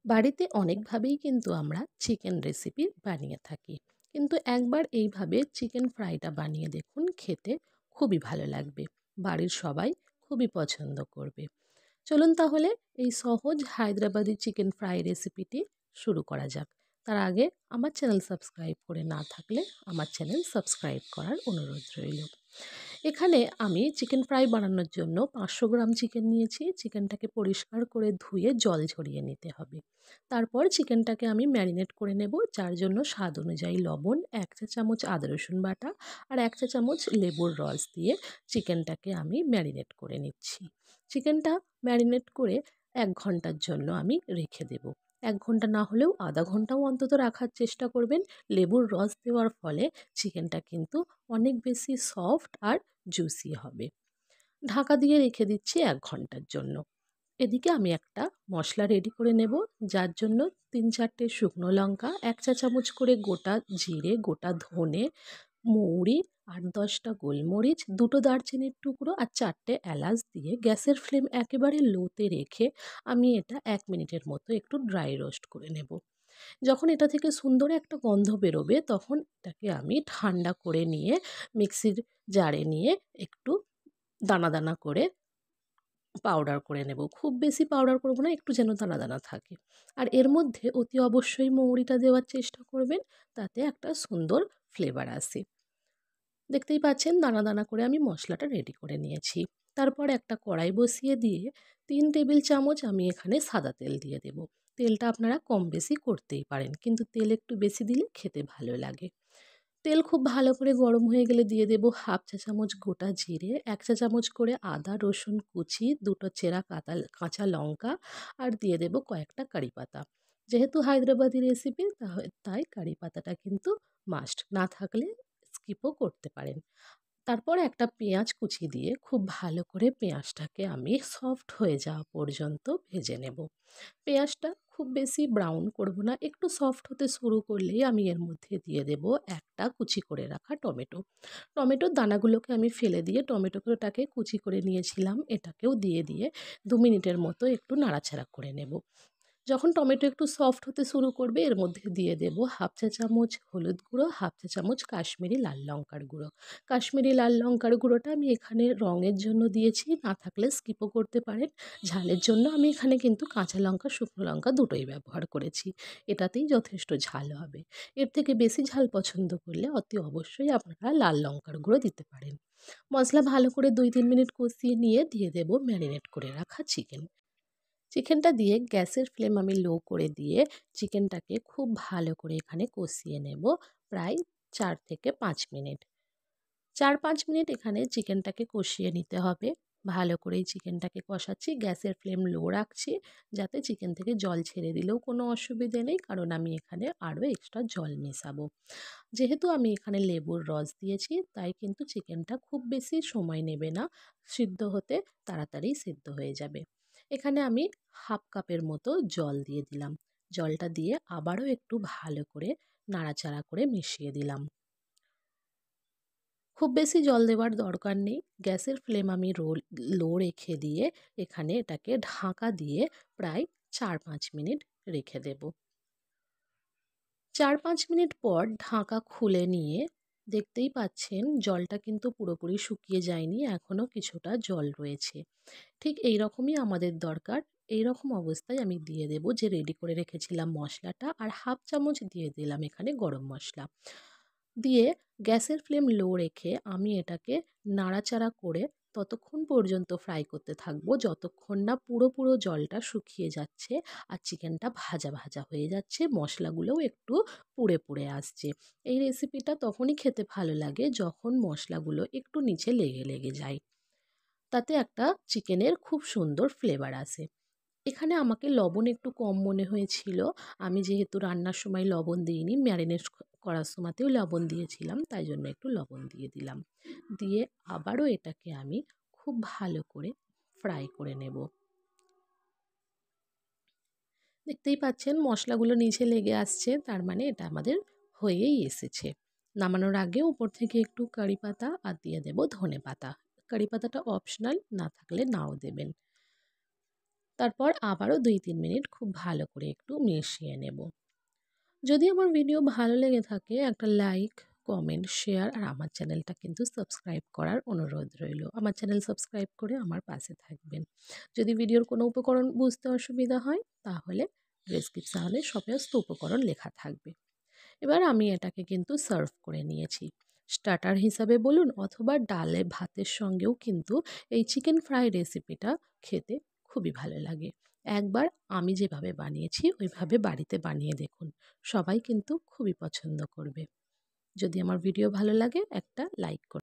বাড়িতে অনেকভাবেই কিন্তু আমরা চিকেন রেসিপি বানিয়ে থাকি, কিন্তু একবার এইভাবে চিকেন ফ্রাইটা বানিয়ে দেখুন, খেতে খুবই ভালো লাগবে। বাড়ির সবাই খুবই পছন্দ করবে। চলুন তাহলে এই সহজ হায়দ্রাবাদি চিকেন ফ্রাই রেসিপিটি শুরু করা যাক। তার আগে আমার চ্যানেল সাবস্ক্রাইব করে না থাকলে আমার চ্যানেল সাবস্ক্রাইব করার অনুরোধ রইল। এখানে আমি চিকেন ফ্রাই বানানোর জন্য 500 গ্রাম চিকেন নিয়েছি। চিকেনটাকে পরিষ্কার করে ধুয়ে জল ঝরিয়ে নিতে হবে। তারপর চিকেনটাকে আমি ম্যারিনেট করে নেব, যার জন্য স্বাদ অনুযায়ী লবণ, 1 চা চামচ আদা রসুন বাটা আর 1 চা চামচ লেবুর রস দিয়ে চিকেনটাকে আমি ম্যারিনেট করে নিচ্ছি। চিকেনটা ম্যারিনেট করে 1 ঘন্টার জন্য আমি রেখে দেব। 1 ঘন্টা না হলেও আধা ঘন্টাও অন্তত রাখার চেষ্টা করবেন। লেবুর রস দেওয়ার ফলে চিকেনটা কিন্তু অনেক বেশি সফট আর জুসি হবে। ঢাকা দিয়ে রেখে দিচ্ছি 1 ঘন্টার জন্য। এদিকে আমি একটা মশলা রেডি করে নেব, যার জন্য 3-4টে শুকনো লঙ্কা, 1 চা চামচ করে গোটা জিরে, গোটা ধনে, মৌরি, 8-10টা গোলমরিচ, 2টো দারচিনির টুকরো আর 4টে এলাচ দিয়ে গ্যাসের ফ্লেম একেবারে লোতে রেখে আমি এটা 1 মিনিটের মতো একটু ড্রাই রোস্ট করে নেব। যখন এটা থেকে সুন্দর একটা গন্ধ বেরোবে, তখন এটাকে আমি ঠান্ডা করে নিয়ে মিক্সির জারে নিয়ে একটু দানা দানা করে পাউডার করে নেব। খুব বেশি পাউডার করব না, একটু যেন দানা দানা থাকে। আর এর মধ্যে অতি অবশ্যই মৌরিটা দেওয়ার চেষ্টা করবেন, তাতে একটা সুন্দর ফ্লেভার আসে। দেখতেই পাচ্ছেন দানা দানা করে আমি মশলাটা রেডি করে নিয়েছি। তারপর একটা কড়াই বসিয়ে দিয়ে 3 টেবিল চামচ আমি এখানে সাদা তেল দিয়ে দেব। তেলটা আপনারা কম বেশি করতেই পারেন, কিন্তু তেল একটু বেশি দিলে খেতে ভালো লাগে। তেল খুব ভালো করে গরম হয়ে গেলে দিয়ে দেব 1/2 চা চামচ গোটা জিরে, 1 চা চামচ করে আদা রসুন কুচি, 2টো চেরা কাঁচা লঙ্কা আর দিয়ে দেব কয়েকটা কারি পাতা। যেহেতু হায়দ্রাবাদি রেসিপি তাই কারি পাতাটা কিন্তু মাস্ট, না থাকলে স্কিপও করতে পারেন। তারপর একটা পেঁয়াজ কুচি দিয়ে খুব ভালো করে পেঁয়াজটাকে আমি সফট হয়ে যাওয়া পর্যন্ত ভেজে নেব। পেঁয়াজটা খুব বেশি ব্রাউন করব না, একটু সফট হতে শুরু করলেই আমি এর মধ্যে দিয়ে দেব একটা কুচি করে রাখা টমেটো। টমেটোর দানাগুলোকে আমি ফেলে দিয়ে টমেটোটাকে কুচি করে নিয়েছিলাম, এটাকেও দিয়ে 2 মিনিটের মতো একটু নাড়াচাড়া করে নেব। যখন টমেটো একটু সফট হতে শুরু করবে, এর মধ্যে দিয়ে দেব 1/2 চা চামচ হলুদ গুঁড়ো, 1/2 চা চামচ কাশ্মীরি লাল লঙ্কার গুঁড়ো। কাশ্মীরি লাল লঙ্কার গুঁড়োটা আমি এখানে রঙের জন্য দিয়েছি, না থাকলে স্কিপও করতে পারেন। ঝালের জন্য আমি এখানে কিন্তু কাঁচা লঙ্কা, শুকনো লঙ্কা দুটোই ব্যবহার করেছি। এটাতেই যথেষ্ট ঝাল হবে। এর থেকে বেশি ঝাল পছন্দ করলে অতি অবশ্যই আপনারা লাল লঙ্কার গুঁড়ো দিতে পারেন। মশলা ভালো করে 2-3 মিনিট কষিয়ে নিয়ে দিয়ে দেব ম্যারিনেট করে রাখা চিকেন। চিকেনটা দিয়ে গ্যাসের ফ্লেম আমি লো করে দিয়ে চিকেনটাকে খুব ভালো করে এখানে কষিয়ে নেব, প্রায় 4 থেকে 5 মিনিট। 4-5 মিনিট এখানে চিকেনটাকে কষিয়ে নিতে হবে। ভালো করেই চিকেনটাকে কষাচ্ছি, গ্যাসের ফ্লেম লো রাখছি, যাতে চিকেন থেকে জল ছেড়ে দিলেও কোনো অসুবিধে নেই, কারণ আমি এখানে আরও এক্সট্রা জল মেশাবো। যেহেতু আমি এখানে লেবুর রস দিয়েছি, তাই কিন্তু চিকেনটা খুব বেশি সময় নেবে না সিদ্ধ হতে, তাড়াতাড়ি সিদ্ধ হয়ে যাবে। এখানে আমি 1/2 কাপের মতো জল দিয়ে দিলাম। জলটা দিয়ে আবারও একটু ভালো করে নাড়াচাড়া করে মিশিয়ে দিলাম। খুব বেশি জল দেওয়ার দরকার নেই। গ্যাসের ফ্লেম আমি লো রেখে দিয়ে এখানে এটাকে ঢাকা দিয়ে প্রায় 4-5 মিনিট রেখে দেব। 4-5 মিনিট পর ঢাকা খুলে নিয়ে দেখতেই পাচ্ছেন জলটা কিন্তু পুরোপুরি শুকিয়ে যায়নি, এখনও কিছুটা জল রয়েছে। ঠিক এই রকমই আমাদের দরকার। এই রকম অবস্থায় আমি দিয়ে দেব যে রেডি করে রেখেছিলাম মশলাটা, আর 1/2 চামচ দিয়ে দিলাম এখানে গরম মশলা। দিয়ে গ্যাসের ফ্লেম লো রেখে আমি এটাকে নাড়াচাড়া করে ততক্ষণ পর্যন্ত ফ্রাই করতে থাকবো, যতক্ষণ না পুরো জলটা শুকিয়ে যাচ্ছে আর চিকেনটা ভাজা ভাজা হয়ে যাচ্ছে, মশলাগুলোও একটু পুড়ে আসছে। এই রেসিপিটা তখনই খেতে ভালো লাগে যখন মশলাগুলো একটু নিচে লেগে যায়, তাতে একটা চিকেনের খুব সুন্দর ফ্লেভার আসে। এখানে আমাকে লবণ একটু কম মনে হয়েছিল। আমি যেহেতু রান্নার সময় লবণ দিইনি, ম্যারিনেট করার সময়তেও লবণ দিয়েছিলাম, তাই জন্য একটু লবণ দিয়ে দিলাম। দিয়ে আবারও এটাকে আমি খুব ভালো করে ফ্রাই করে নেব। দেখতেই পাচ্ছেন মশলাগুলো নিচে লেগে আসছে, তার মানে এটা আমাদের হয়েই এসেছে। নামানোর আগে উপর থেকে একটু কারি পাতা আর দিয়ে দেব ধনে পাতা। কারি পাতাটা অপশনাল, না থাকলে নাও দেবেন। তারপর আবারও 2-3 মিনিট খুব ভালো করে একটু মিশিয়ে নেব। যদি আমার ভিডিও ভালো লেগে থাকে একটা লাইক, কমেন্ট, শেয়ার আর আমার চ্যানেলটা কিন্তু সাবস্ক্রাইব করার অনুরোধ রইল। আমার চ্যানেল সাবস্ক্রাইব করে আমার পাশে থাকবেন। যদি ভিডিওর কোনো উপকরণ বুঝতে অসুবিধা হয় তাহলে ডেসক্রিপশনে সমস্ত উপকরণ লেখা থাকবে। এবার আমি এটাকে কিন্তু সার্ভ করে নিয়েছি। স্টার্টার হিসাবে বলুন অথবা ডালে ভাতের সঙ্গেও কিন্তু এই চিকেন ফ্রাই রেসিপিটা খেতে খুবই ভালো লাগে। একবার আমি যেভাবে বানিয়েছি ওইভাবে বাড়িতে বানিয়ে দেখুন। সবাই কিন্তু খুবই পছন্দ করবে। যদি আমার ভিডিও ভালো লাগে একটা লাইক করুন।